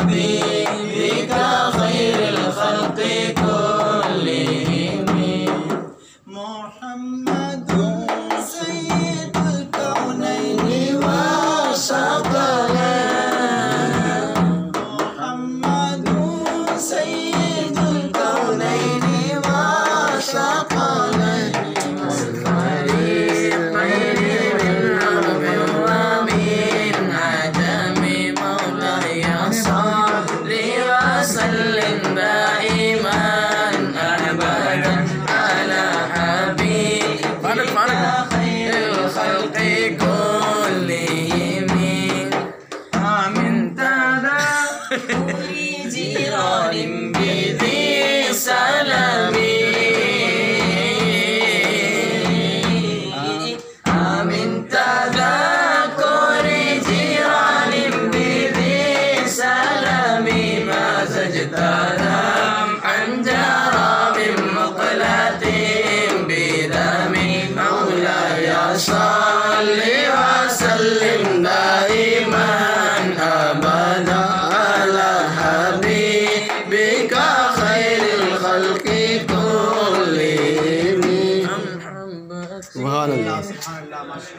حبيبك خير الخلق كلهم. محمد سيد الكونين والثقلين. محمد سيد الكونين والثقلين. وسلم دائما أبدا على حبيبك خير الخلق كلهم. آمين تذكر جيران بذي سلام. آمين تذكر جيران بذي سلام. ما زجتهم عن جرى من مقلة بدم. مولاي صل وسلم دائما أبدا على حبيبك خير الخلق كلهم. سبحان الله.